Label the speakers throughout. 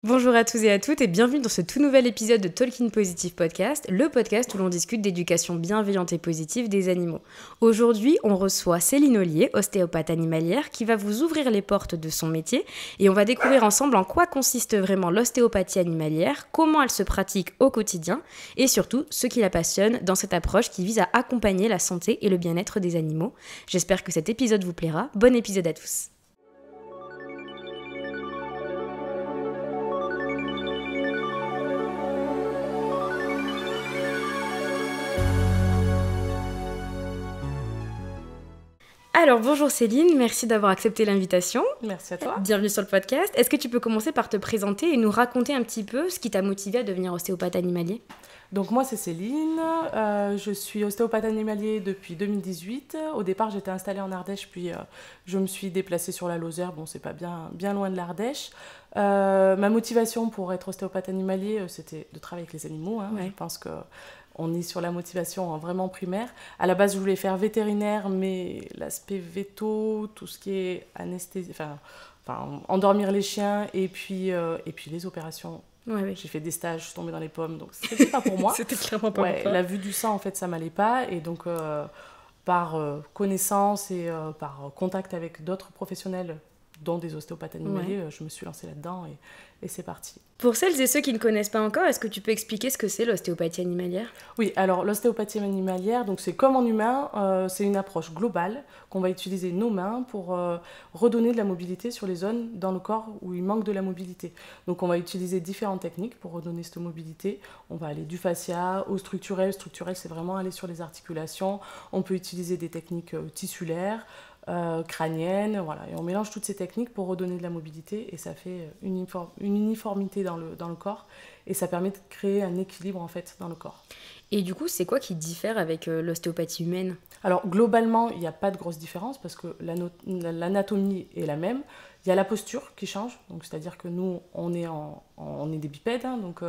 Speaker 1: Bonjour à tous et à toutes et bienvenue dans ce tout nouvel épisode de Talking Positive Podcast, le podcast où l'on discute d'éducation bienveillante et positive des animaux. Aujourd'hui, on reçoit Céline Ollier, ostéopathe animalière, qui va vous ouvrir les portes de son métier et on va découvrir ensemble en quoi consiste vraiment l'ostéopathie animalière, comment elle se pratique au quotidien et surtout ce qui la passionne dans cette approche qui vise à accompagner la santé et le bien-être des animaux. J'espère que cet épisode vous plaira. Bon épisode à tous. Alors bonjour Céline, merci d'avoir accepté l'invitation.
Speaker 2: Merci à toi.
Speaker 1: Bienvenue sur le podcast. Est-ce que tu peux commencer par te présenter et nous raconter un petit peu ce qui t'a motivé à devenir ostéopathe animalier ?
Speaker 2: Donc moi c'est Céline, je suis ostéopathe animalier depuis 2018. Au départ j'étais installée en Ardèche, puis je me suis déplacée sur la Lozère, bon c'est pas bien loin de l'Ardèche. Ma motivation pour être ostéopathe animalier c'était de travailler avec les animaux, hein. Ouais. Je pense qu'on est sur la motivation vraiment primaire. À la base je voulais faire vétérinaire, mais l'aspect veto, tout ce qui est anesthésie, endormir les chiens et puis les opérations. Ouais. J'ai fait des stages, je suis tombée dans les pommes, donc c'était pas pour moi.
Speaker 1: C'était clairement pas pour toi.
Speaker 2: La vue du sang, en fait, ça m'allait pas. Et donc, par connaissance et par contact avec d'autres professionnels, dont des ostéopathes animaliers, je me suis lancée là-dedans et c'est parti.
Speaker 1: Pour celles et ceux qui ne connaissent pas encore, est-ce que tu peux expliquer ce que c'est l'ostéopathie animalière ?
Speaker 2: Oui, alors l'ostéopathie animalière, donc c'est comme en humain, c'est une approche globale qu'on va utiliser nos mains pour redonner de la mobilité sur les zones dans le corps où il manque de la mobilité. Donc on va utiliser différentes techniques pour redonner cette mobilité. On va aller du fascia au structurel. Structurel, c'est vraiment aller sur les articulations. On peut utiliser des techniques tissulaires, crânienne, voilà. Et on mélange toutes ces techniques pour redonner de la mobilité et ça fait une uniformité dans le corps et ça permet de créer un équilibre en fait dans le corps.
Speaker 1: Et du coup, c'est quoi qui diffère avec l'ostéopathie humaine ?
Speaker 2: Alors globalement, il n'y a pas de grosse différence parce que l'anatomie est la même. Il y a la posture qui change, donc c'est-à-dire que nous, on est des bipèdes, hein, donc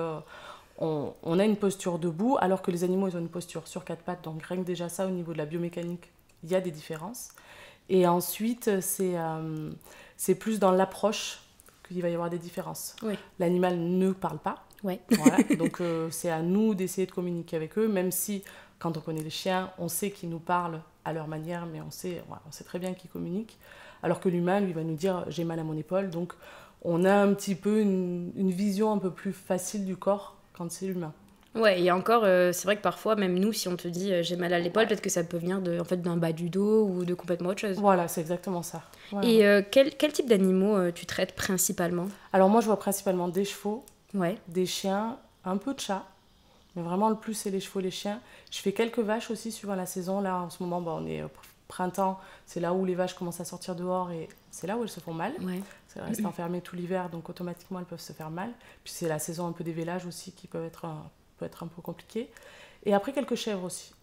Speaker 2: on a une posture debout alors que les animaux ils ont une posture sur quatre pattes, donc rien que déjà ça au niveau de la biomécanique, il y a des différences. Et ensuite, c'est plus dans l'approche qu'il va y avoir des différences. Oui. L'animal ne parle pas.
Speaker 1: Ouais.
Speaker 2: Voilà. Donc, c'est à nous d'essayer de communiquer avec eux, même si, quand on connaît les chiens, on sait qu'ils nous parlent à leur manière, mais on sait très bien qu'ils communiquent. Alors que l'humain, lui, va nous dire « j'ai mal à mon épaule ». Donc, on a un petit peu une vision un peu plus facile du corps quand c'est l'humain.
Speaker 1: Ouais, et encore, c'est vrai que parfois, même nous, si on te dit j'ai mal à l'épaule, peut-être que ça peut venir d'un bas du dos ou de complètement autre chose.
Speaker 2: Voilà, c'est exactement ça. Ouais,
Speaker 1: et quel type d'animaux tu traites principalement ?
Speaker 2: Alors moi, je vois principalement des chevaux,
Speaker 1: ouais.
Speaker 2: Des chiens, un peu de chats, mais vraiment le plus, c'est les chevaux, les chiens. Je fais quelques vaches aussi suivant la saison. Là, en ce moment, on est au printemps, c'est là où les vaches commencent à sortir dehors et c'est là où elles se font mal. Ouais. Elles restent enfermées tout l'hiver, donc automatiquement, elles peuvent se faire mal. Puis c'est la saison un peu des vélages aussi qui peut être un peu compliqué. Et après, quelques chèvres aussi.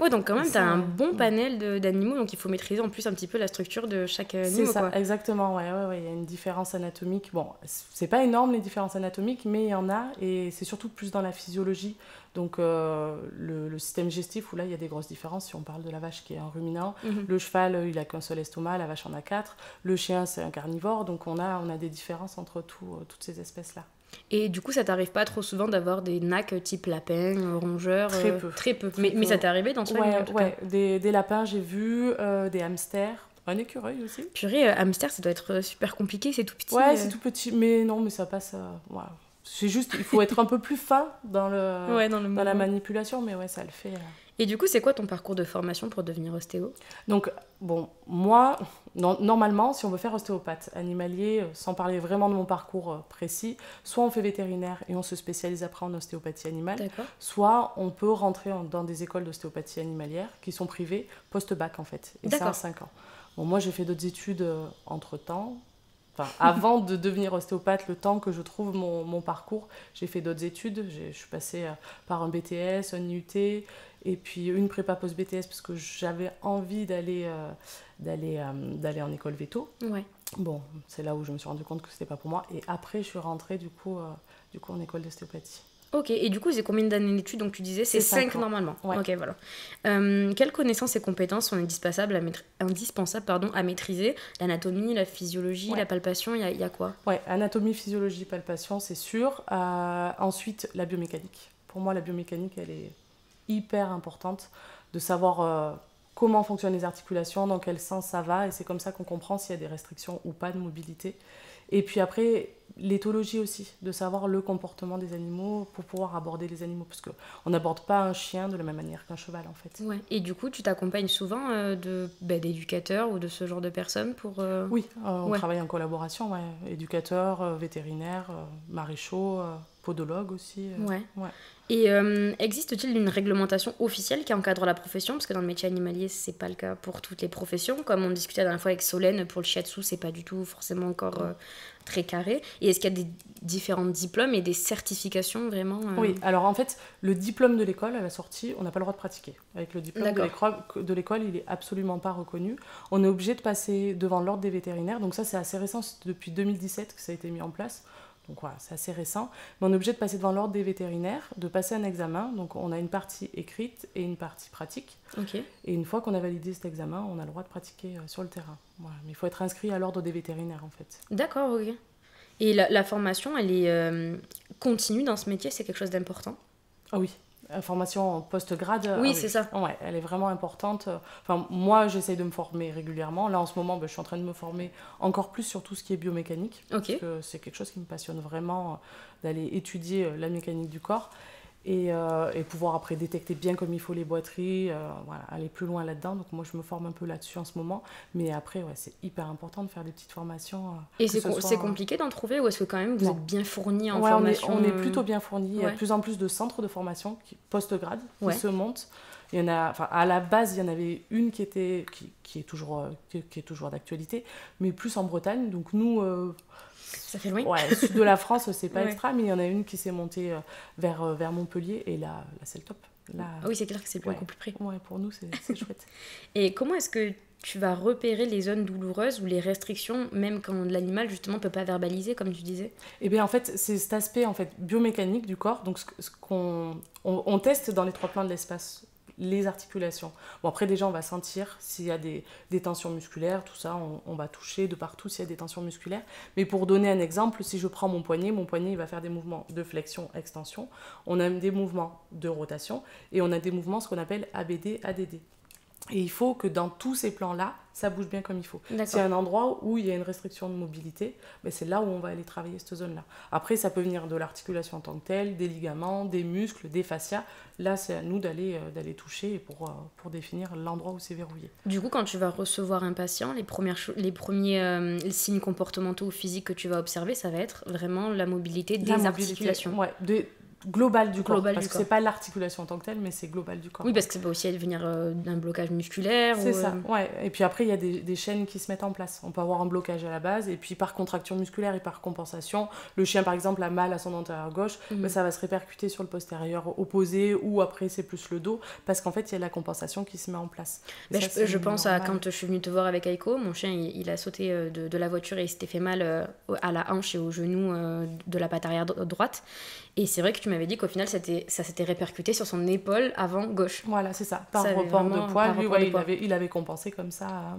Speaker 1: Ouais, donc quand même, tu as un bon panel d'animaux, donc il faut maîtriser en plus un petit peu la structure de chaque animal.
Speaker 2: C'est ça,
Speaker 1: quoi.
Speaker 2: Exactement, ouais, il y a une différence anatomique. Bon, c'est pas énorme les différences anatomiques, mais il y en a, et c'est surtout plus dans la physiologie. Donc le système digestif, où là, il y a des grosses différences, si on parle de la vache qui est un ruminant. Le cheval, il a qu'un seul estomac, la vache en a 4. Le chien, c'est un carnivore, donc on a des différences entre toutes ces espèces-là.
Speaker 1: Et du coup, ça t'arrive pas trop souvent d'avoir des nacs type lapin, rongeur ?
Speaker 2: Très peu.
Speaker 1: Mais ça t'est arrivé dans ce
Speaker 2: Ouais, des lapins, j'ai vu, des hamsters, un écureuil aussi.
Speaker 1: Purée, hamster, ça doit être super compliqué, c'est tout petit.
Speaker 2: Ouais, c'est tout petit, mais non, mais ça passe. C'est juste, il faut être un peu plus fin dans la manipulation, mais ouais, ça le fait.
Speaker 1: Et du coup, c'est quoi ton parcours de formation pour devenir ostéo ?
Speaker 2: Donc, bon, moi, normalement, si on veut faire ostéopathe animalier, sans parler vraiment de mon parcours précis, soit on fait vétérinaire et on se spécialise après en ostéopathie animale, soit on peut rentrer dans des écoles d'ostéopathie animalière qui sont privées post-bac en fait, et ça en 5 ans. Bon, moi, j'ai fait d'autres études entre-temps. Enfin, avant de devenir ostéopathe, le temps que je trouve mon parcours, j'ai fait d'autres études. Je suis passée par un BTS, un IUT, et puis une prépa post-BTS parce que j'avais envie d'aller en école véto. Ouais. Bon, c'est là où je me suis rendu compte que c'était pas pour moi. Et après, je suis rentrée du coup en école d'ostéopathie.
Speaker 1: Ok, et du coup, c'est combien d'années d'études? Donc tu disais, c'est 5 normalement.
Speaker 2: Ouais.
Speaker 1: Ok, voilà. Quelles connaissances et compétences sont indispensables à maîtriser? L'anatomie, la physiologie, la palpation, il y a quoi?
Speaker 2: Ouais, anatomie, physiologie, palpation, c'est sûr. Ensuite, la biomécanique. Pour moi, la biomécanique, elle est hyper importante de savoir comment fonctionnent les articulations, dans quel sens ça va, et c'est comme ça qu'on comprend s'il y a des restrictions ou pas de mobilité. Et puis après, l'éthologie aussi, de savoir le comportement des animaux pour pouvoir aborder les animaux, parce qu'on n'aborde pas un chien de la même manière qu'un cheval en fait.
Speaker 1: Ouais. Et du coup, tu t'accompagnes souvent d'éducateurs ou de ce genre de personnes pour...
Speaker 2: Oui, on travaille en collaboration, éducateurs, vétérinaires, maréchaux, podologues aussi.
Speaker 1: Ouais. Et existe-t-il une réglementation officielle qui encadre la profession? Parce que dans le métier animalier, c'est pas le cas pour toutes les professions. Comme on discutait la dernière fois avec Solène, pour le shiatsu, c'est pas du tout forcément encore très carré. Et est-ce qu'il y a des différents diplômes et des certifications vraiment
Speaker 2: Oui, alors en fait, le diplôme de l'école, à la sortie, on n'a pas le droit de pratiquer. Avec le diplôme de l'école, il est absolument pas reconnu. On est obligé de passer devant l'ordre des vétérinaires. Donc ça, c'est assez récent, c'est depuis 2017 que ça a été mis en place. Donc voilà, c'est assez récent. Mais on est obligé de passer devant l'ordre des vétérinaires, de passer un examen. Donc on a une partie écrite et une partie pratique.
Speaker 1: Okay.
Speaker 2: Et une fois qu'on a validé cet examen, on a le droit de pratiquer sur le terrain. Voilà. Mais il faut être inscrit à l'ordre des vétérinaires en fait.
Speaker 1: D'accord, ok. Et la formation, elle est continue dans ce métier, c'est quelque chose d'important?
Speaker 2: Ah oui. Formation post-grade,
Speaker 1: oui, c'est ça.
Speaker 2: Ouais, elle est vraiment importante. Enfin, moi, j'essaye de me former régulièrement. Là, en ce moment, je suis en train de me former encore plus sur tout ce qui est biomécanique. Parce que c'est quelque chose qui me passionne vraiment, d'aller étudier la mécanique du corps et pouvoir après détecter bien comme il faut les boiteries, aller plus loin là-dedans. Donc moi, je me forme un peu là-dessus en ce moment. Mais après, c'est hyper important de faire des petites formations.
Speaker 1: Et c'est compliqué d'en trouver ou est-ce que quand même vous êtes bien fournis en formation?
Speaker 2: On est plutôt bien fournis. Il y a de plus en plus de centres de formation post-grade qui se montent. Il y en a, à la base, il y en avait une qui est toujours d'actualité, mais plus en Bretagne. Donc nous...
Speaker 1: ça fait loin.
Speaker 2: Ouais, le sud de la France, c'est pas extra, mais il y en a une qui s'est montée vers Montpellier, et là c'est le top. Là,
Speaker 1: oui, c'est clair que c'est beaucoup plus près.
Speaker 2: Ouais, pour nous, c'est chouette.
Speaker 1: Et comment est-ce que tu vas repérer les zones douloureuses ou les restrictions, même quand l'animal, justement, ne peut pas verbaliser, comme tu disais?
Speaker 2: Eh bien, en fait, c'est cet aspect biomécanique du corps, donc ce qu'on teste dans les 3 plans de l'espace. Les articulations. Bon, après, déjà, on va sentir s'il y a des tensions musculaires, tout ça, on va toucher de partout s'il y a des tensions musculaires. Mais pour donner un exemple, si je prends mon poignet, il va faire des mouvements de flexion, extension. On a des mouvements de rotation et on a des mouvements, ce qu'on appelle ABD, ADD. Et il faut que dans tous ces plans-là, ça bouge bien comme il faut. S'il y a un endroit où il y a une restriction de mobilité, c'est là où on va aller travailler cette zone-là. Après, ça peut venir de l'articulation en tant que telle, des ligaments, des muscles, des fascias. Là, c'est à nous d'aller toucher pour définir l'endroit où c'est verrouillé.
Speaker 1: Du coup, quand tu vas recevoir un patient, les premiers signes comportementaux ou physiques que tu vas observer, ça va être vraiment la mobilité des articulations.
Speaker 2: Ouais, global du corps, parce que c'est pas l'articulation en tant que telle, mais c'est global du corps.
Speaker 1: Oui, parce que ça peut aussi venir d'un blocage musculaire.
Speaker 2: C'est ça, ouais. Et puis après, il y a des chaînes qui se mettent en place. On peut avoir un blocage à la base, et puis par contraction musculaire et par compensation, le chien par exemple a mal à son antérieur gauche, ça va se répercuter sur le postérieur opposé, ou après c'est plus le dos, parce qu'en fait il y a de la compensation qui se met en place.
Speaker 1: Je pense à quand je suis venue te voir avec Aiko, mon chien il a sauté de la voiture et il s'était fait mal à la hanche et au genou de la patte arrière droite. Et c'est vrai que tu m'avais dit qu'au final, ça s'était répercuté sur son épaule avant gauche.
Speaker 2: Voilà, c'est ça. Par report de poids, lui, il avait compensé comme ça.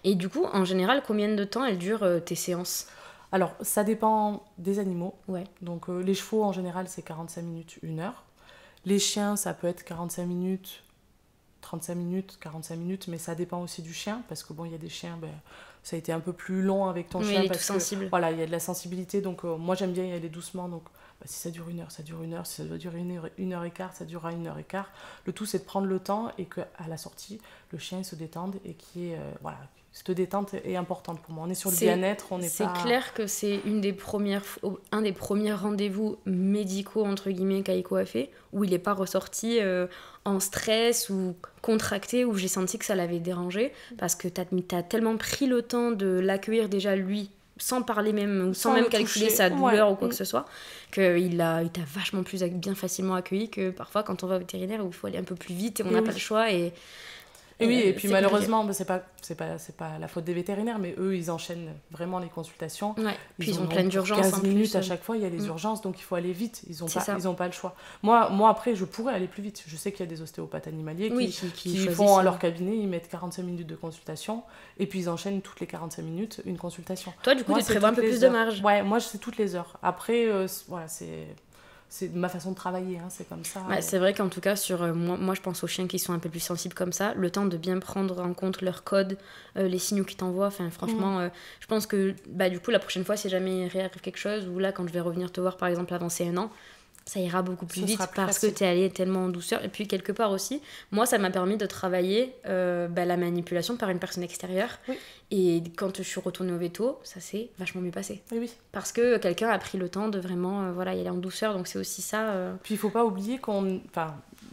Speaker 1: Et du coup, en général, combien de temps elles durent tes séances?
Speaker 2: Alors, ça dépend des animaux.
Speaker 1: Ouais.
Speaker 2: Donc, les chevaux, en général, c'est 45 minutes, 1 heure. Les chiens, ça peut être 45 minutes, 35 minutes, 45 minutes, mais ça dépend aussi du chien, parce que bon, il y a des chiens... ça a été un peu plus long avec ton chien.
Speaker 1: Il est tout sensible.
Speaker 2: Voilà, il y a de la sensibilité, donc moi j'aime bien y aller doucement. Donc si ça dure 1 heure, ça dure 1 heure. Si ça doit durer 1h15, ça durera 1h15. Le tout, c'est de prendre le temps et qu'à la sortie, le chien il se détende et cette détente est importante pour moi. On est sur le bien-être, on n'est pas...
Speaker 1: C'est clair que c'est un des premiers rendez-vous médicaux, entre guillemets, qu'Aiko a fait, où il n'est pas ressorti en stress ou contracté, où j'ai senti que ça l'avait dérangé, parce que t'as tellement pris le temps de l'accueillir déjà lui, sans parler même, sans même calculer sa douleur ou quoi que ce soit, qu'il t'a vachement plus bien facilement accueilli que parfois quand on va au vétérinaire où il faut aller un peu plus vite et on n'a pas le choix.
Speaker 2: Et oui, et puis malheureusement, c'est pas la faute des vétérinaires, mais eux, ils enchaînent vraiment les consultations.
Speaker 1: Ouais. Puis ils ont plein d'urgences.
Speaker 2: 15 minutes à chaque fois, il y a les urgences, donc il faut aller vite. Ils ont pas le choix. Moi, après, je pourrais aller plus vite. Je sais qu'il y a des ostéopathes animaliers qui font à leur cabinet, ils mettent 45 minutes de consultation, et puis ils enchaînent toutes les 45 minutes une consultation.
Speaker 1: Toi, du coup, tu prévois un peu plus de marge.
Speaker 2: Ouais, moi, c'est toutes les heures. Après, voilà, c'est ma façon de travailler, hein, c'est comme ça.
Speaker 1: C'est vrai qu'en tout cas, moi je pense aux chiens qui sont un peu plus sensibles comme ça, le temps de bien prendre en compte leur code, les signaux qu'ils t'envoient, franchement, je pense que du coup, la prochaine fois, si jamais il réarrive quelque chose, ou là, quand je vais revenir te voir, par exemple, avancer 1 an, ça ira beaucoup plus vite parce que tu es allé tellement en douceur. Et puis, quelque part aussi, moi, ça m'a permis de travailler la manipulation par une personne extérieure.
Speaker 2: Oui.
Speaker 1: Et quand je suis retournée au veto, ça s'est vachement mieux passé.
Speaker 2: Oui.
Speaker 1: Parce que quelqu'un a pris le temps de vraiment y aller en douceur. Donc, c'est aussi ça.
Speaker 2: Puis, il ne faut pas oublier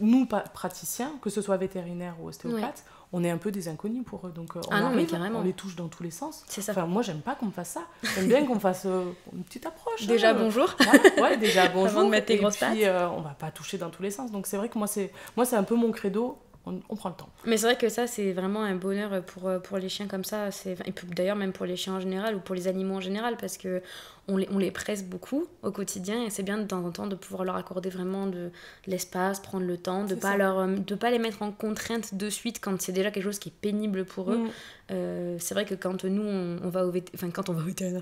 Speaker 2: nous, praticiens, que ce soit vétérinaire ou ostéopathe, on est un peu des inconnus pour eux. Donc, on les touche dans tous les sens.
Speaker 1: C'est ça.
Speaker 2: Enfin, moi, j'aime pas qu'on me fasse ça. J'aime bien qu'on me fasse une petite approche.
Speaker 1: Déjà, bonjour.
Speaker 2: Ouais, déjà, bonjour.
Speaker 1: Avant de mettre tes grosses pattes.
Speaker 2: Et puis, on va pas toucher dans tous les sens. Donc, c'est vrai que moi, c'est un peu mon credo. On prend le temps.
Speaker 1: Mais c'est vrai que ça, c'est vraiment un bonheur pour les chiens comme ça. Et d'ailleurs, même pour les chiens en général ou pour les animaux en général, parce que on les presse beaucoup au quotidien et c'est bien de temps en temps de pouvoir leur accorder vraiment de l'espace, prendre le temps, de pas les mettre en contrainte de suite quand c'est déjà quelque chose qui est pénible pour eux. C'est vrai que quand nous, on va au vétérinaire,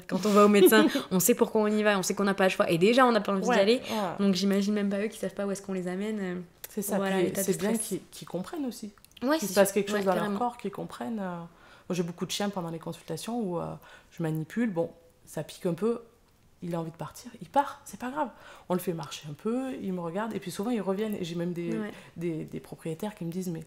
Speaker 1: quand on va au médecin, on sait pourquoi on y va, on sait qu'on n'a pas le choix. Et déjà, on n'a pas envie d'y aller. Ouais. Donc, j'imagine même pas eux qui savent pas où est-ce qu'on les amène.
Speaker 2: C'est ça, c'est bien qu'ils comprennent aussi.
Speaker 1: Ouais,
Speaker 2: qu'il se passe quelque chose dans leur corps, qu'ils comprennent. Moi, j'ai beaucoup de chiens pendant les consultations où je manipule, ça pique un peu, il a envie de partir, il part, c'est pas grave. On le fait marcher un peu, il me regarde, et puis souvent ils reviennent, et j'ai même des propriétaires qui me disent, mais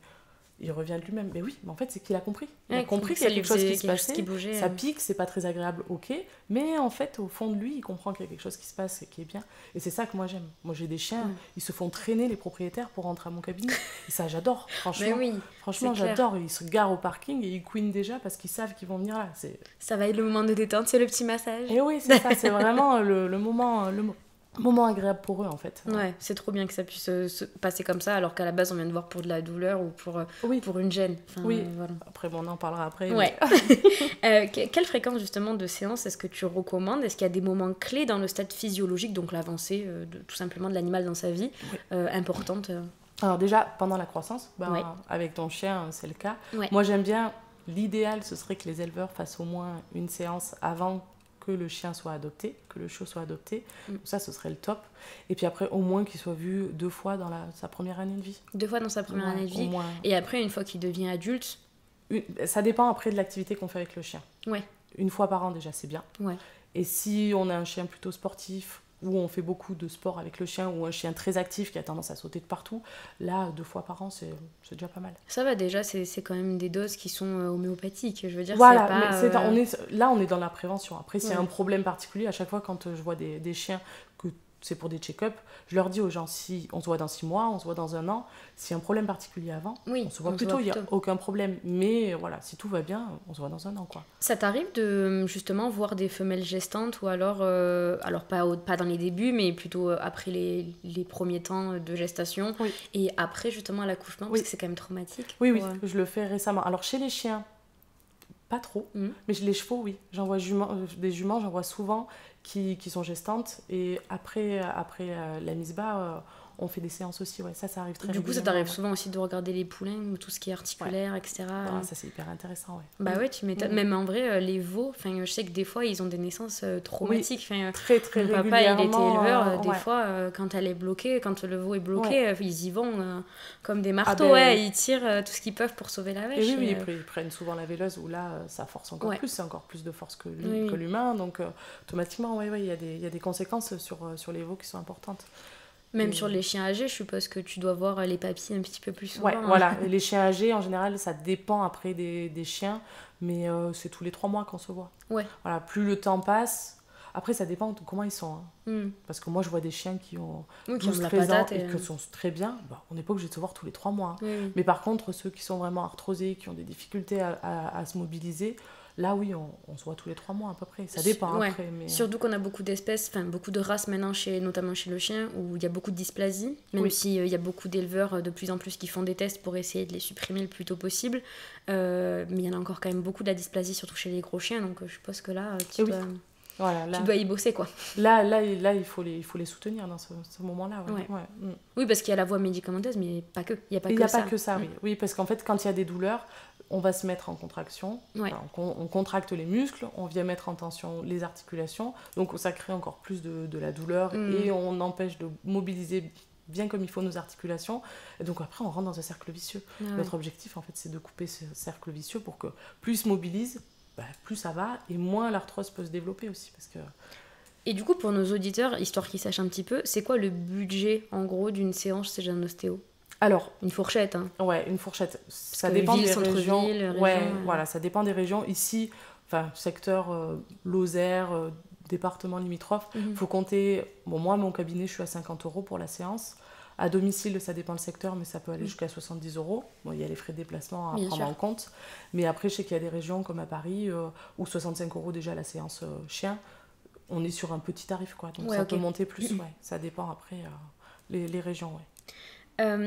Speaker 2: il revient de lui-même. Mais oui, mais en fait, c'est qu'il a compris. Il a compris qu'il y a quelque chose qui se passait. Qui bougeait, ça pique, c'est pas très agréable, ok. Mais en fait, au fond de lui, il comprend qu'il y a quelque chose qui se passe et qui est bien. Et c'est ça que moi, j'aime. Moi, j'ai des chiens, ils se font traîner, les propriétaires, pour rentrer à mon cabinet. Et ça, j'adore. Franchement, j'adore. Ils se garent au parking et ils couinent déjà parce qu'ils savent qu'ils vont venir là.
Speaker 1: Ça va être le moment de détente, c'est le petit massage.
Speaker 2: Et oui, c'est ça. C'est vraiment le moment agréable pour eux, en fait.
Speaker 1: Ouais, c'est trop bien que ça puisse se passer comme ça, alors qu'à la base on vient de voir pour de la douleur ou pour une gêne.
Speaker 2: Voilà. Après, on en parlera après.
Speaker 1: Ouais. Quelle fréquence justement de séance est-ce que tu recommandes? Est-ce qu'il y a des moments clés dans le stade physiologique, donc l'avancée tout simplement de l'animal dans sa vie, importante?
Speaker 2: Alors déjà, pendant la croissance, avec ton chien, c'est le cas. Ouais. Moi, j'aime bien, l'idéal, ce serait que les éleveurs fassent au moins une séance avant que le chien soit adopté, que le chiot soit adopté. Ça, ce serait le top. Et puis après, au moins qu'il soit vu 2 fois dans sa première année de vie.
Speaker 1: 2 fois dans sa première année de vie. Et après, une fois qu'il devient adulte?
Speaker 2: Ça dépend après de l'activité qu'on fait avec le chien.
Speaker 1: Ouais.
Speaker 2: 1 fois par an, déjà, c'est bien.
Speaker 1: Ouais.
Speaker 2: Et si on a un chien plutôt sportif, où on fait beaucoup de sport avec le chien, ou un chien très actif qui a tendance à sauter de partout, là, 2 fois par an, c'est déjà pas mal.
Speaker 1: Ça va déjà, c'est quand même des doses qui sont homéopathiques, je veux dire.
Speaker 2: Voilà, c'est pas, on est dans la prévention. Après, s'il y a un problème particulier, à chaque fois quand je vois des chiens que c'est pour des check-up, je leur dis aux gens, si on se voit dans 6 mois, on se voit dans 1 an, s'il y a un problème particulier avant, on se voit plus tôt, il n'y a aucun problème. Mais voilà, si tout va bien, on se voit dans 1 an, quoi.
Speaker 1: Ça t'arrive de justement voir des femelles gestantes ou alors pas dans les débuts, mais plutôt après les premiers temps de gestation et après justement l'accouchement, parce que c'est quand même traumatique.
Speaker 2: Oui, je le fais récemment. Alors chez les chiens, pas trop, mais les chevaux, oui. J'en vois des juments, j'en vois souvent qui sont gestantes. Et après la mise bas, on fait des séances aussi. Ouais. Ça arrive très régulièrement.
Speaker 1: Du coup, ça t'arrive souvent aussi de regarder les poulains, tout ce qui est articulaire, etc.
Speaker 2: Ça, c'est hyper intéressant, ouais.
Speaker 1: Bah ouais, tu m'étonnes. Même en vrai, les veaux, je sais que des fois, ils ont des naissances traumatiques.
Speaker 2: Très, très
Speaker 1: régulièrement. Mon papa, il était éleveur. Des fois, quand elle est bloquée, quand le veau est bloqué, ils y vont comme des marteaux. Ils tirent tout ce qu'ils peuvent pour sauver la vache.
Speaker 2: Et oui, ils prennent souvent la véleuse, où là, ça force encore plus. C'est encore plus de force que l'humain. Donc, automatiquement, il y a des conséquences sur les veaux qui sont importantes.
Speaker 1: Même sur les chiens âgés, je suppose que tu dois voir les papilles un petit peu plus souvent.
Speaker 2: Ouais, voilà. Et les chiens âgés, en général, ça dépend après des chiens, mais c'est tous les 3 mois qu'on se voit.
Speaker 1: Ouais.
Speaker 2: Voilà, plus le temps passe. Après, ça dépend de comment ils sont. Parce que moi, je vois des chiens qui ont 12-13 ans et qui sont très bien. On n'est pas obligé de se voir tous les 3 mois. Mais par contre, ceux qui sont vraiment arthrosés, qui ont des difficultés à se mobiliser, Là, oui, on se voit tous les 3 mois à peu près. Ça dépend après. Mais...
Speaker 1: Surtout qu'on a beaucoup d'espèces, enfin beaucoup de races maintenant, notamment chez le chien, où il y a beaucoup de dysplasie, même s'il y a beaucoup d'éleveurs de plus en plus qui font des tests pour essayer de les supprimer le plus tôt possible. Mais il y en a encore quand même beaucoup de la dysplasie, surtout chez les gros chiens, donc je suppose que là, tu dois y bosser, quoi.
Speaker 2: Là il faut les soutenir dans ce moment-là.
Speaker 1: Oui, parce qu'il y a la voie médicamenteuse, mais pas que. Il n'y a
Speaker 2: pas que ça, oui. Oui, parce qu'en fait, quand il y a des douleurs, on va se mettre en contraction, on contracte les muscles, on vient mettre en tension les articulations, donc ça crée encore plus de la douleur et on empêche de mobiliser bien comme il faut nos articulations, et donc après on rentre dans un cercle vicieux. Notre objectif en fait c'est de couper ce cercle vicieux pour que plus il se mobilise, plus ça va et moins l'arthrose peut se développer aussi. Parce que...
Speaker 1: Et du coup pour nos auditeurs, histoire qu'ils sachent un petit peu, c'est quoi le budget en gros d'une séance chez un ostéo ?
Speaker 2: Alors,
Speaker 1: une fourchette, hein.
Speaker 2: Ouais, une fourchette. Ça dépend des régions. Voilà, ça dépend des régions. Ici, secteur Lozère, département limitrophe, faut compter. Bon, moi, mon cabinet, je suis à 50 € pour la séance. À domicile, ça dépend le secteur, mais ça peut aller jusqu'à 70 €. Bon, il y a les frais de déplacement à prendre en compte. Mais après, je sais qu'il y a des régions comme à Paris où 65 € déjà la séance chien. On est sur un petit tarif, quoi. Donc ça peut monter plus. Ça dépend après les régions,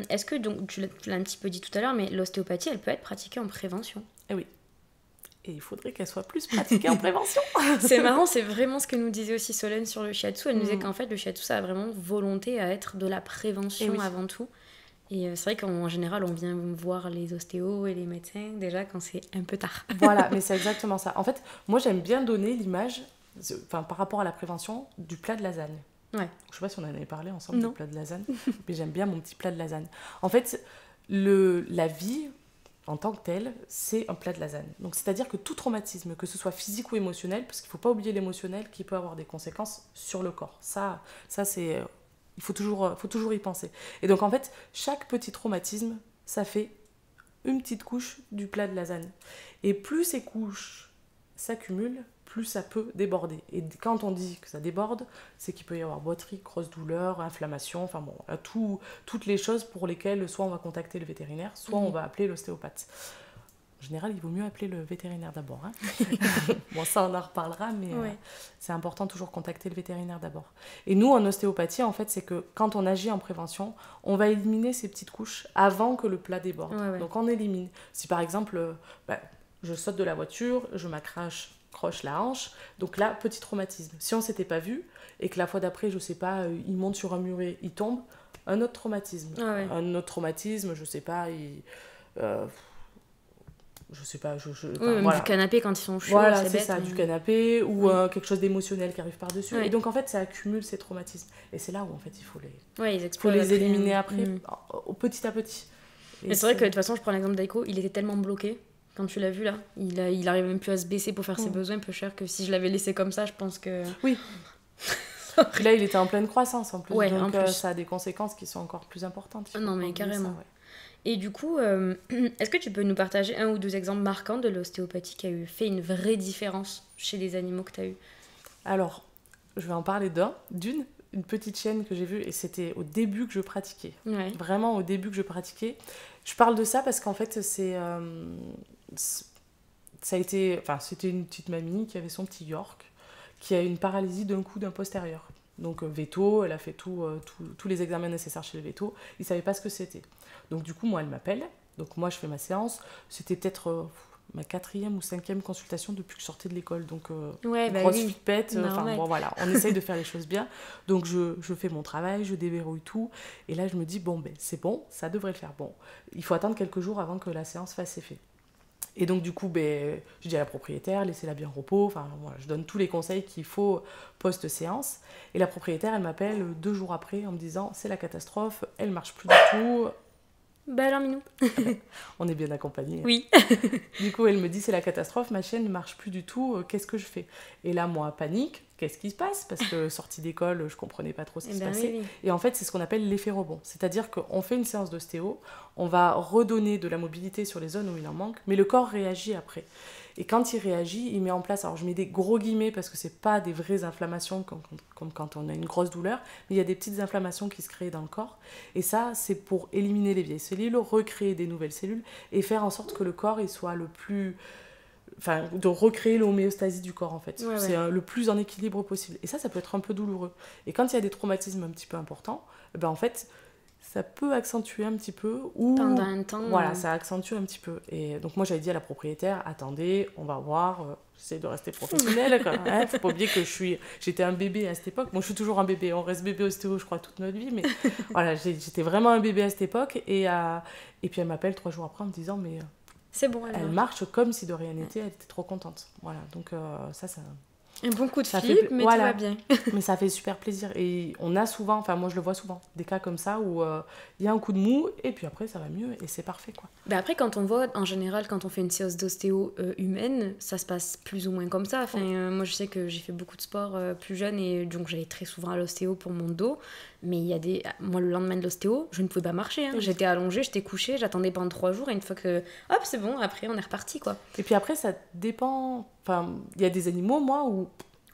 Speaker 1: Est-ce que, donc, tu l'as un petit peu dit tout à l'heure, mais l'ostéopathie, elle peut être pratiquée en prévention ?
Speaker 2: Eh oui. Et il faudrait qu'elle soit plus pratiquée en prévention.
Speaker 1: C'est marrant, c'est vraiment ce que nous disait aussi Solène sur le shiatsu. Elle nous disait qu'en fait, le shiatsu, ça a vraiment volonté à être de la prévention avant tout. Et c'est vrai qu'en général, on vient voir les ostéos et les médecins déjà quand c'est un peu tard.
Speaker 2: Voilà, mais c'est exactement ça. En fait, moi, j'aime bien donner l'image, par rapport à la prévention, du plat de lasagne.
Speaker 1: Ouais.
Speaker 2: Je sais pas si on en avait parlé ensemble du plat de lasagne, mais j'aime bien mon petit plat de lasagne. En fait, la vie en tant que telle, c'est un plat de lasagne. Donc c'est-à-dire que tout traumatisme, que ce soit physique ou émotionnel, parce qu'il faut pas oublier l'émotionnel qui peut avoir des conséquences sur le corps. Ça c'est il faut toujours y penser. Et donc en fait, chaque petit traumatisme, ça fait une petite couche du plat de lasagne. Et plus ces couches s'accumulent, plus ça peut déborder. Et quand on dit que ça déborde, c'est qu'il peut y avoir boiterie, grosse douleur, inflammation, enfin bon, toutes les choses pour lesquelles soit on va contacter le vétérinaire, soit on va appeler l'ostéopathe. En général, il vaut mieux appeler le vétérinaire d'abord. Hein. Bon, ça on en reparlera, mais c'est important toujours contacter le vétérinaire d'abord. Et nous, en ostéopathie, en fait, c'est que quand on agit en prévention, on va éliminer ces petites couches avant que le plat déborde. Donc on élimine. Si par exemple, je saute de la voiture, je m'accroche la hanche, donc là, petit traumatisme. Si on ne s'était pas vu, et que la fois d'après, je sais pas, il monte sur un muret, il tombe, un autre traumatisme. Un autre traumatisme, je sais pas, je sais pas,
Speaker 1: du canapé quand ils sont chauds,
Speaker 2: voilà, c'est ça, du canapé, ou quelque chose d'émotionnel qui arrive par-dessus. Et donc, en fait, ça accumule ces traumatismes. Et c'est là où, en fait, il faut les éliminer après, petit à petit.
Speaker 1: Mais c'est vrai que, de toute façon, je prends l'exemple d'Aiko, il était tellement bloqué. Quand tu l'as vu là, il arrive même plus à se baisser pour faire ses besoins, peu cher que si je l'avais laissé comme ça, je pense que...
Speaker 2: Oui. Puis là, il était en pleine croissance en plus, donc ça a des conséquences qui sont encore plus importantes.
Speaker 1: Non mais carrément. Et du coup, est-ce que tu peux nous partager un ou deux exemples marquants de l'ostéopathie qui a fait une vraie différence chez les animaux que tu as eu ?
Speaker 2: Alors, je vais en parler d'une petite chienne que j'ai vue, et c'était au début que je pratiquais. Vraiment au début que je pratiquais. Je parle de ça parce qu'en fait, c'était une petite mamie qui avait son petit York, qui a une paralysie d'un coude postérieur. Donc véto, elle a fait tous les examens nécessaires chez le véto, il ne savait pas ce que c'était. Donc du coup, moi, elle m'appelle, donc moi, je fais ma séance, c'était peut-être ma 4e ou 5e consultation depuis que je sortais de l'école, donc grosse flippette, bon voilà, on essaye de faire les choses bien, donc je fais mon travail, je déverrouille tout, et là je me dis, c'est bon, ça devrait le faire, bon, il faut attendre quelques jours avant que la séance fasse effet. Et donc du coup, je dis à la propriétaire, laissez-la bien au repos, voilà, je donne tous les conseils qu'il faut post-séance, et la propriétaire, elle m'appelle 2 jours après en me disant, c'est la catastrophe, elle marche plus du tout.
Speaker 1: Alors Minou.
Speaker 2: On est bien accompagnés.
Speaker 1: Oui.
Speaker 2: Du coup, elle me dit, c'est la catastrophe, ma chienne ne marche plus du tout, qu'est-ce que je fais ? Et là, moi, panique, qu'est-ce qui se passe ? Parce que sortie d'école, je comprenais pas trop ce qui se passait. Oui. Et en fait, c'est ce qu'on appelle l'effet rebond. C'est-à-dire qu'on fait une séance d'ostéo, on va redonner de la mobilité sur les zones où il en manque, mais le corps réagit après. Et quand il réagit, il met en place, alors je mets des gros guillemets parce que c'est pas des vraies inflammations comme quand on a une grosse douleur, mais il y a des petites inflammations qui se créent dans le corps. Et ça, c'est pour éliminer les vieilles cellules, recréer des nouvelles cellules et faire en sorte que le corps il soit le plus de recréer l'homéostasie du corps en fait.
Speaker 1: Ouais,
Speaker 2: c'est le plus en équilibre possible. Et ça peut être un peu douloureux. Et quand il y a des traumatismes un petit peu importants, ben en fait, ça peut accentuer un petit peu. Ou
Speaker 1: pendant un temps.
Speaker 2: Voilà, ça accentue un petit peu. Et donc moi j'avais dit à la propriétaire, attendez, on va voir, j'essaie de rester professionnelle. Hein, faut pas oublier que j'étais un bébé à cette époque. Moi je suis toujours un bébé, on reste bébé ostéo je crois toute notre vie. Mais voilà, j'étais vraiment un bébé à cette époque. Et puis elle m'appelle 3 jours après en me disant, mais...
Speaker 1: c'est bon,
Speaker 2: elle marche comme si de rien n'était, elle était trop contente. Voilà, donc ça...
Speaker 1: Un bon coup de flip, mais voilà. Tout va bien.
Speaker 2: Mais ça fait super plaisir. Et on a souvent, enfin moi je le vois souvent, des cas comme ça où il y a un coup de mou et puis après ça va mieux et c'est parfait quoi.
Speaker 1: Bah après quand on voit, en général, quand on fait une séance d'ostéo humaine, ça se passe plus ou moins comme ça. Enfin, moi je sais que j'ai fait beaucoup de sport plus jeune et donc j'allais très souvent à l'ostéo pour mon dos. Mais il y a moi le lendemain de l'ostéo, je ne pouvais pas marcher. Hein. J'étais allongée, j'étais couchée, j'attendais pendant 3 jours et une fois que, hop, c'est bon, après on est reparti quoi.
Speaker 2: Et puis après ça dépend, enfin il y a des animaux moi où...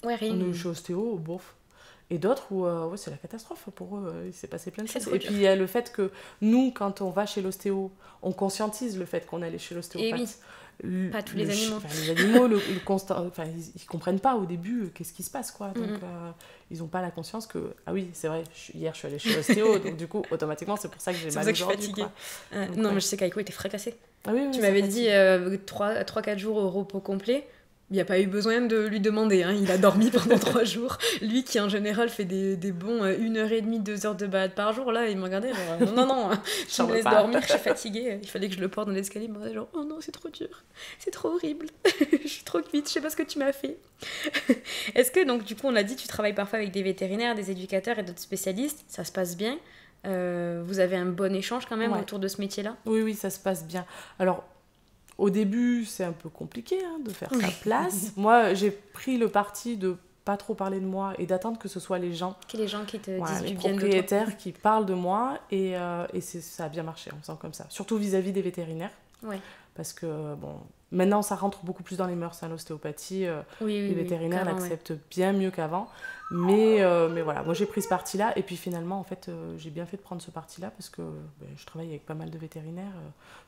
Speaker 1: Ouais, rien.
Speaker 2: On est chez ostéo, bof. Et d'autres où c'est la catastrophe pour eux, il s'est passé plein de choses. Et puis il y a le fait que nous, quand on va chez l'ostéo, on conscientise le fait qu'on allait chez l'ostéopathe.
Speaker 1: Et oui, pas tous les animaux.
Speaker 2: Les animaux, ils comprennent pas au début qu'est-ce qui se passe, quoi. Donc ils ont pas la conscience que, ah oui, c'est vrai, hier je suis allée chez l'ostéo, donc du coup, automatiquement, c'est pour ça que j'ai mal aujourd'hui. C'est pour ça que je suis
Speaker 1: fatiguée. Donc, non, mais je sais qu'Aiko était fracassée.
Speaker 2: Ah oui,
Speaker 1: tu m'avais dit 3-4 jours au repos complet. Il n'y a pas eu besoin de lui demander, hein. Il a dormi pendant 3 jours. Lui qui en général fait des bons 1h30, 2 heures de balade par jour, là il me regardait genre non, je me laisse dormir, je suis fatiguée, il fallait que je le porte dans l'escalier, il me regardait genre oh non c'est trop dur, c'est trop horrible, je suis trop cuite, je sais pas ce que tu m'as fait. Est-ce que donc du coup on l'a dit, tu travailles parfois avec des vétérinaires, des éducateurs et d'autres spécialistes, ça se passe bien, vous avez un bon échange quand même autour de ce métier-là?
Speaker 2: Oui, ça se passe bien. Alors au début, c'est un peu compliqué de faire sa place. Moi, j'ai pris le parti de pas trop parler de moi et d'attendre que ce soit les gens
Speaker 1: qui te disent du bien de toi.
Speaker 2: Les propriétaires qui parlent de moi et ça a bien marché en faisant comme ça. Surtout vis-à-vis des vétérinaires.
Speaker 1: Ouais.
Speaker 2: Parce que, maintenant, ça rentre beaucoup plus dans les mœurs, l'ostéopathie. Les vétérinaires l'acceptent bien mieux qu'avant. Mais voilà, moi j'ai pris ce parti-là. Et puis finalement, en fait, j'ai bien fait de prendre ce parti-là parce que je travaille avec pas mal de vétérinaires,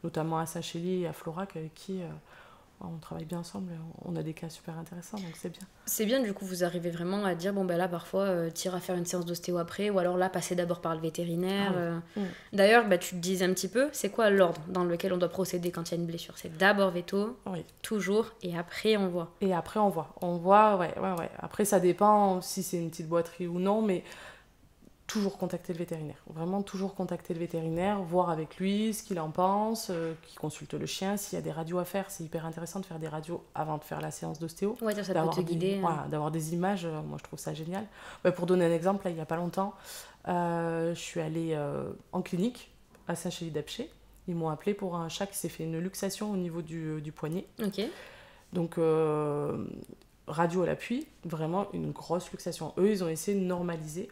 Speaker 2: notamment à Sacheli et à Florac, avec qui on travaille bien ensemble. On a des cas super intéressants, donc c'est bien.
Speaker 1: C'est bien, du coup, vous arrivez vraiment à dire, là, parfois, t'iras faire une séance d'ostéo après, ou alors là, passer d'abord par le vétérinaire. D'ailleurs, tu te disais un petit peu, c'est quoi l'ordre dans lequel on doit procéder quand il y a une blessure? C'est d'abord véto, toujours, et après on voit.
Speaker 2: Et après on voit, ouais. Après ça dépend si c'est une petite boiterie ou non, mais toujours contacter le vétérinaire. Vraiment toujours contacter le vétérinaire, voir avec lui ce qu'il en pense, qu'il consulte le chien. S'il y a des radios à faire, c'est hyper intéressant de faire des radios avant de faire la séance d'ostéo.
Speaker 1: Ouais, ça peut te guider.
Speaker 2: D'avoir des images, moi je trouve ça génial. Pour donner un exemple, là, il n'y a pas longtemps, je suis allée en clinique à Saint-Chély-d'Apcher. Ils m'ont appelé pour un chat qui s'est fait une luxation au niveau du poignet.
Speaker 1: Ok.
Speaker 2: Donc, radio à l'appui, vraiment une grosse luxation. Eux, ils ont essayé de normaliser.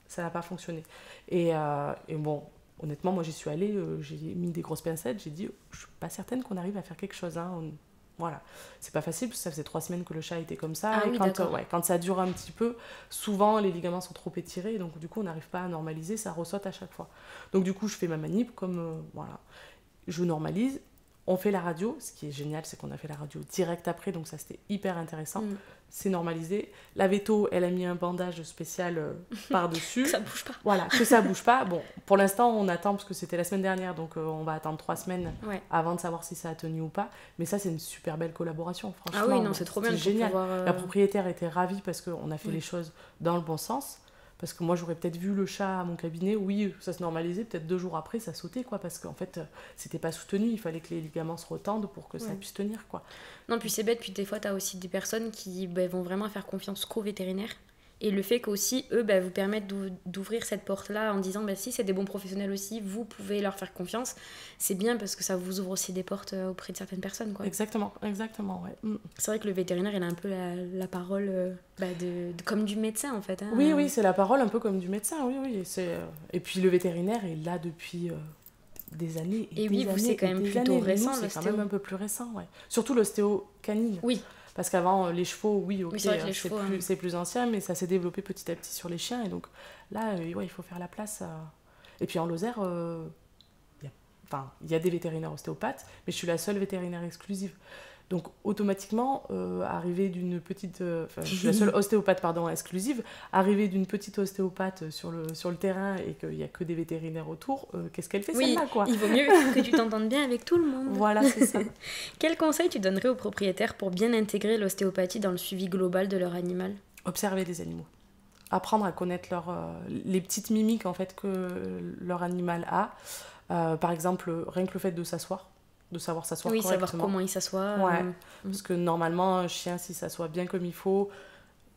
Speaker 2: Ça n'a pas fonctionné. Et honnêtement, moi j'y suis allée, j'ai mis des grosses pincettes, j'ai dit, je suis pas certaine qu'on arrive à faire quelque chose. Voilà. C'est pas facile, parce que ça faisait 3 semaines que le chat était comme ça. Et quand ça dure un petit peu, souvent les ligaments sont trop étirés, donc du coup on n'arrive pas à normaliser, ça ressaute à chaque fois. Donc du coup je fais ma manip, je normalise. On fait la radio, ce qui est génial, c'est qu'on a fait la radio direct après, donc ça c'était hyper intéressant. C'est normalisé. La véto, elle a mis un bandage spécial par-dessus.
Speaker 1: Que ça bouge pas.
Speaker 2: Voilà, que ça bouge pas. Bon, pour l'instant, on attend, parce que c'était la semaine dernière, donc on va attendre 3 semaines avant de savoir si ça a tenu ou pas. Mais ça, c'est une super belle collaboration, franchement.
Speaker 1: Ah oui, non, c'est trop bien.
Speaker 2: C'est génial. La propriétaire était ravie parce qu'on a fait les choses dans le bon sens. Parce que moi, j'aurais peut-être vu le chat à mon cabinet, oui, ça se normalisait, peut-être 2 jours après, ça sautait, parce qu'en fait, c'était pas soutenu, il fallait que les ligaments se retendent pour que ça puisse tenir,
Speaker 1: Non, puis c'est bête, puis des fois, t'as aussi des personnes qui vont vraiment faire confiance qu'aux vétérinaires. Et le fait qu'aussi, eux, vous permettent d'ouvrir cette porte-là en disant, si c'est des bons professionnels aussi, vous pouvez leur faire confiance. C'est bien parce que ça vous ouvre aussi des portes auprès de certaines personnes, quoi.
Speaker 2: Exactement, ouais.
Speaker 1: C'est vrai que le vétérinaire, il a un peu la parole comme du médecin, en fait. Hein.
Speaker 2: Oui, c'est la parole un peu comme du médecin, oui. Et puis le vétérinaire est là depuis des années.
Speaker 1: Et oui, vous, c'est quand même plutôt récent,
Speaker 2: l'ostéo. C'est quand même un peu plus récent, ouais. Surtout l'ostéo canine.
Speaker 1: Oui.
Speaker 2: Parce qu'avant, les chevaux,
Speaker 1: c'est
Speaker 2: plus ancien, mais ça s'est développé petit à petit sur les chiens. Et donc là, il faut faire la place. Et puis en Lozère, il y a des vétérinaires ostéopathes, mais je suis la seule vétérinaire exclusive. Donc automatiquement, arriver d'une petite... je suis la seule ostéopathe exclusive, arriver d'une petite ostéopathe sur le terrain et qu'il n'y a que des vétérinaires autour, qu'est-ce qu'elle fait celle-là, quoi ?
Speaker 1: Il vaut mieux que tu t'entendes bien avec tout le monde.
Speaker 2: Voilà, c'est ça.
Speaker 1: Quel conseil tu donnerais aux propriétaires pour bien intégrer l'ostéopathie dans le suivi global de leur animal ?
Speaker 2: Observer les animaux. Apprendre à connaître les petites mimiques en fait, que leur animal a. Par exemple, rien que le fait de s'asseoir, de savoir s'asseoir correctement.
Speaker 1: Oui, savoir comment il s'assoit.
Speaker 2: Ouais, parce que normalement, un chien, s'il s'assoit bien comme il faut,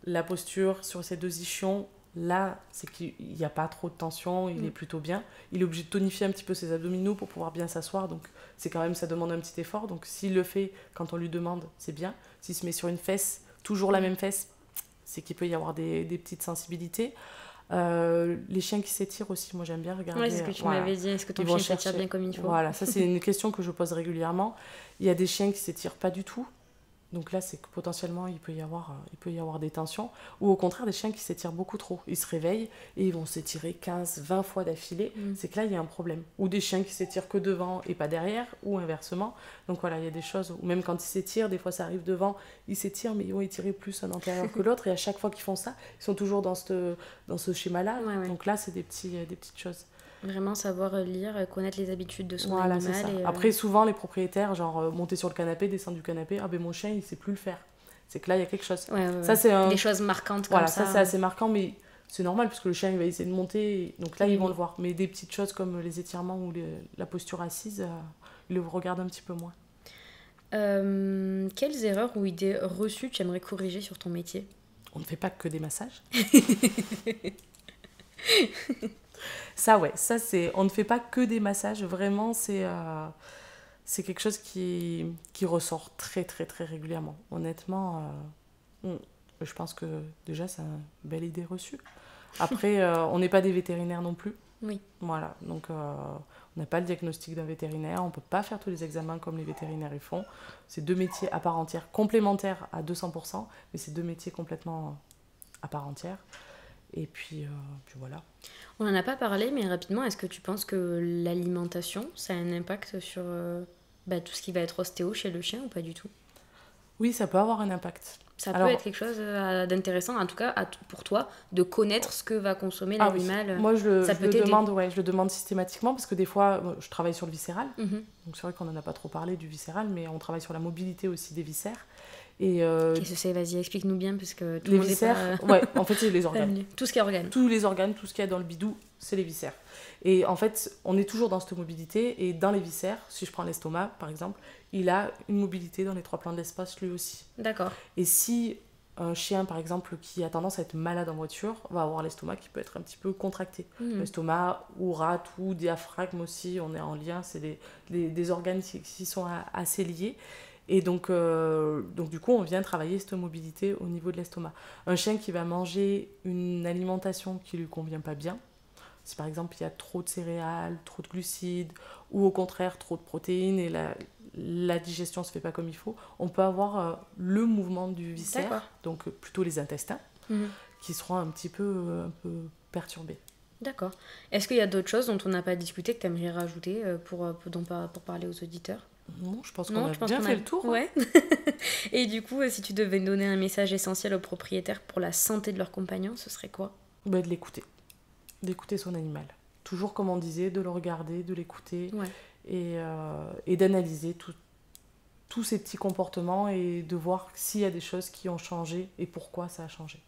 Speaker 2: la posture sur ses deux ischions, là, c'est qu'il n'y a pas trop de tension, il est plutôt bien. Il est obligé de tonifier un petit peu ses abdominaux pour pouvoir bien s'asseoir, donc c'est quand même, ça demande un petit effort. Donc s'il le fait quand on lui demande, c'est bien. S'il se met sur une fesse, toujours la même fesse, c'est qu'il peut y avoir des petites sensibilités. Les chiens qui s'étirent aussi, moi j'aime bien regarder.
Speaker 1: Oui, c'est ce que tu m'avais dit. Est-ce que ton chien s'étire bien comme il faut ?
Speaker 2: Voilà, ça c'est une question que je pose régulièrement. Il y a des chiens qui s'étirent pas du tout. Donc là, c'est que potentiellement, il peut y avoir des tensions. Ou au contraire, des chiens qui s'étirent beaucoup trop. Ils se réveillent et ils vont s'étirer 15, 20 fois d'affilée. C'est que là, il y a un problème. Ou des chiens qui s'étirent que devant et pas derrière, ou inversement. Donc voilà, il y a des choses, ou même quand ils s'étirent, des fois ça arrive devant, ils s'étirent, mais ils vont étirer plus un antérieur que l'autre. Et à chaque fois qu'ils font ça, ils sont toujours dans ce schéma-là.
Speaker 1: Ouais.
Speaker 2: Donc là, c'est des petites choses.
Speaker 1: Vraiment savoir lire, connaître les habitudes de son
Speaker 2: animal.
Speaker 1: C'est ça.
Speaker 2: Après, souvent, les propriétaires, genre monter sur le canapé, descendre du canapé, ah ben mon chien, il sait plus le faire. C'est que là, il y a quelque chose.
Speaker 1: Ça, c'est des choses marquantes comme ça.
Speaker 2: Voilà, ça, c'est assez marquant, mais c'est normal, parce que le chien, il va essayer de monter, donc là, ils vont le voir. Mais des petites choses comme les étirements ou la posture assise, ils le regardent un petit peu moins.
Speaker 1: Quelles erreurs ou idées reçues tu aimerais corriger sur ton métier ?
Speaker 2: On ne fait pas que des massages. Ça, c'est... On ne fait pas que des massages, vraiment, c'est quelque chose qui ressort très, très, très régulièrement. Honnêtement, je pense que déjà, c'est une belle idée reçue. Après, on n'est pas des vétérinaires non plus.
Speaker 1: Oui.
Speaker 2: Voilà, donc on n'a pas le diagnostic d'un vétérinaire, on ne peut pas faire tous les examens comme les vétérinaires y font. C'est deux métiers à part entière, complémentaires à 200%, mais c'est deux métiers complètement à part entière. Et puis voilà.
Speaker 1: On n'en a pas parlé, mais rapidement, est-ce que tu penses que l'alimentation, ça a un impact sur tout ce qui va être ostéo chez le chien ou pas du tout ?
Speaker 2: Oui, ça peut avoir un impact.
Speaker 1: Ça peut être quelque chose d'intéressant, en tout cas pour toi, de connaître ce que va consommer l'animal.
Speaker 2: Oui. Moi, je le demande systématiquement parce que des fois, je travaille sur le viscéral. Donc c'est vrai qu'on n'en a pas trop parlé du viscéral, mais on travaille sur la mobilité aussi des viscères.
Speaker 1: Qu'est-ce que c'est ? Vas-y, explique-nous bien, parce que tout
Speaker 2: les
Speaker 1: le monde
Speaker 2: viscères, en fait, c'est les organes.
Speaker 1: Tout ce qui est organes.
Speaker 2: Tous les organes, tout ce qu'il y a dans le bidou, c'est les viscères. Et en fait, on est toujours dans cette mobilité. Et dans les viscères, si je prends l'estomac, par exemple, il a une mobilité dans les 3 plans de l'espace, lui aussi.
Speaker 1: D'accord.
Speaker 2: Et si un chien, par exemple, qui a tendance à être malade en voiture, va avoir l'estomac qui peut être un petit peu contracté. L'estomac, ou rate, ou diaphragme aussi, on est en lien. C'est des organes qui sont assez liés. Et donc du coup, on vient travailler cette mobilité au niveau de l'estomac. Un chien qui va manger une alimentation qui ne lui convient pas bien, si par exemple il y a trop de céréales, trop de glucides, ou au contraire trop de protéines et la digestion ne se fait pas comme il faut, on peut avoir le mouvement du viscère, donc plutôt les intestins, qui seront un peu perturbés.
Speaker 1: D'accord. Est-ce qu'il y a d'autres choses dont on n'a pas discuté que tu aimerais rajouter pour parler aux auditeurs ?
Speaker 2: Non, je pense qu'on a bien fait le tour.
Speaker 1: Ouais. Et du coup, si tu devais donner un message essentiel aux propriétaires pour la santé de leur compagnon, ce serait quoi ?
Speaker 2: De l'écouter. D'écouter son animal. Toujours, comme on disait, de le regarder, de l'écouter et d'analyser tous ces petits comportements et de voir s'il y a des choses qui ont changé et pourquoi ça a changé.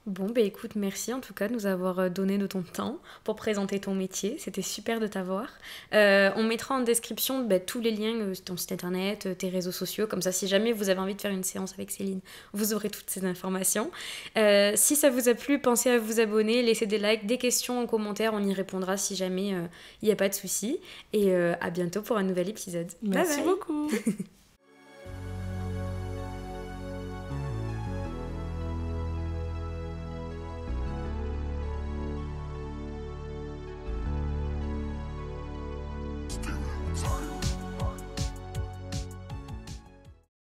Speaker 1: Bon, écoute, merci en tout cas de nous avoir donné de ton temps pour présenter ton métier. C'était super de t'avoir. On mettra en description tous les liens, ton site internet, tes réseaux sociaux. Comme ça, si jamais vous avez envie de faire une séance avec Céline, vous aurez toutes ces informations. Si ça vous a plu, pensez à vous abonner, laissez des likes, des questions en commentaire. On y répondra si jamais il n'y a pas de souci. Et à bientôt pour un nouvel épisode.
Speaker 2: Merci beaucoup. Time.